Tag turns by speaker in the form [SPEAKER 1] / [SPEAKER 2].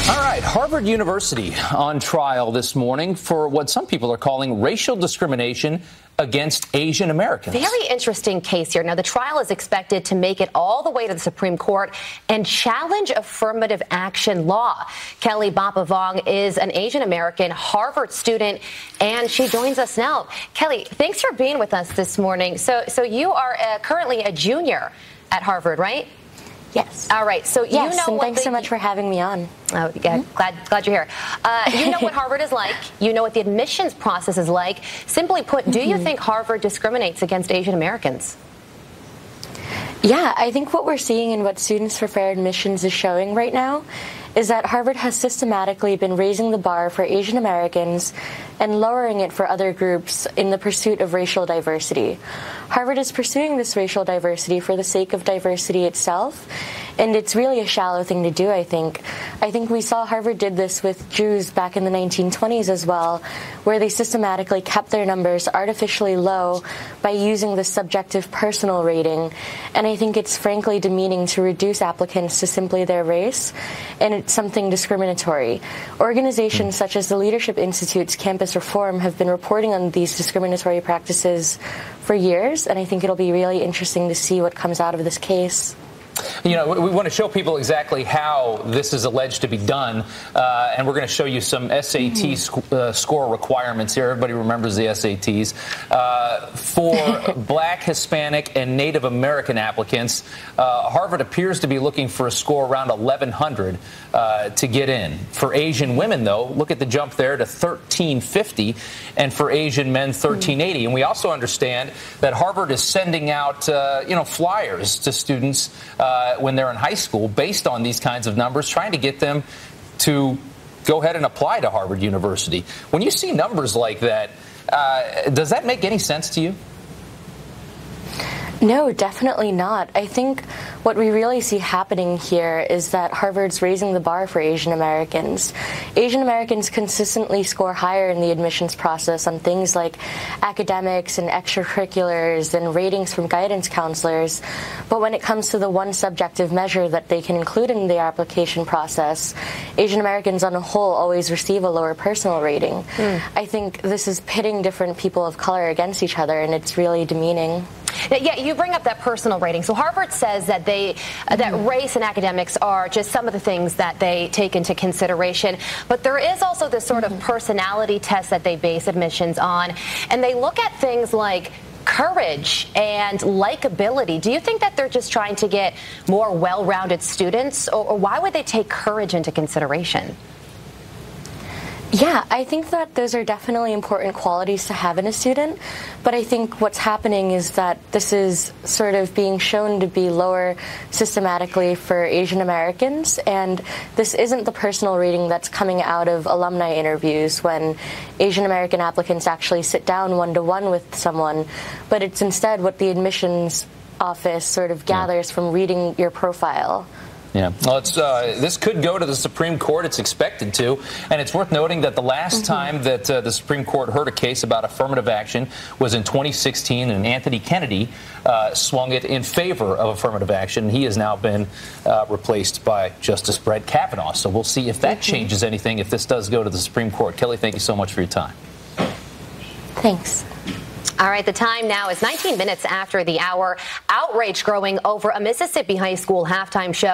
[SPEAKER 1] All right, Harvard University on trial this morning for what some people are calling racial discrimination against Asian Americans.
[SPEAKER 2] Very interesting case here. Now, the trial is expected to make it all the way to the Supreme Court and challenge affirmative action law. Kelley Babphavong is an Asian American Harvard student, and she joins us now. Kelley, thanks for being with us this morning. So you are currently a junior at Harvard, right?
[SPEAKER 3] Yes.
[SPEAKER 2] All right. So
[SPEAKER 3] yes,
[SPEAKER 2] you know
[SPEAKER 3] and thanks so much for having me on.
[SPEAKER 2] Oh, yeah, glad you're here. You know what Harvard is like. You know what the admissions process is like. Simply put, do you think Harvard discriminates against Asian Americans?
[SPEAKER 3] Yeah, I think what we're seeing and what Students for Fair Admissions is showing right now is that Harvard has systematically been raising the bar for Asian Americans and lowering it for other groups in the pursuit of racial diversity. Harvard is pursuing this racial diversity for the sake of diversity itself, and it's really a shallow thing to do, I think. I think we saw Harvard did this with Jews back in the 1920s as well, where they systematically kept their numbers artificially low by using the subjective personal rating. And I think it's frankly demeaning to reduce applicants to simply their race, and it's something discriminatory. Organizations such as the Leadership Institute's Campus Reform have been reporting on these discriminatory practices for years, and I think it'll be really interesting to see what comes out of this case.
[SPEAKER 1] You know, we want to show people exactly how this is alleged to be done, and we're going to show you some SAT score requirements here. Everybody remembers the SATs. For Black, Hispanic, and Native American applicants, Harvard appears to be looking for a score around 1,100 to get in. For Asian women, though, look at the jump there to 1,350, and for Asian men, 1,380. And we also understand that Harvard is sending out, flyers to students when they're in high school based on these kinds of numbers, trying to get them to go ahead and apply to Harvard University. When you see numbers like that, does that make any sense to you?
[SPEAKER 3] No, definitely not. I think what we really see happening here is that Harvard's raising the bar for Asian Americans. Asian Americans consistently score higher in the admissions process on things like academics and extracurriculars and ratings from guidance counselors. But when it comes to the one subjective measure that they can include in the application process, Asian Americans on a whole always receive a lower personal rating. I think this is pitting different people of color against each other, and it's really demeaning.
[SPEAKER 2] Yeah, you bring up that personal rating. So Harvard says that that race and academics are just some of the things that they take into consideration. But there is also this sort of personality test that they base admissions on. And they look at things like courage and likability. Do you think that they're just trying to get more well-rounded students? Or why would they take courage into consideration?
[SPEAKER 3] Yeah, I think that those are definitely important qualities to have in a student, but I think what's happening is that this is sort of being shown to be lower systematically for Asian Americans, and this isn't the personal rating that's coming out of alumni interviews when Asian American applicants actually sit down one-to-one with someone, but it's instead what the admissions office sort of gathers from reading your profile.
[SPEAKER 1] Yeah, well, this could go to the Supreme Court. It's expected to. And it's worth noting that the last time that the Supreme Court heard a case about affirmative action was in 2016, and Anthony Kennedy swung it in favor of affirmative action. He has now been replaced by Justice Brett Kavanaugh. So we'll see if that changes anything, if this does go to the Supreme Court. Kelley, thank you so much for your time.
[SPEAKER 3] Thanks.
[SPEAKER 2] All right, the time now is 19 minutes after the hour. Outrage growing over a Mississippi high school halftime show.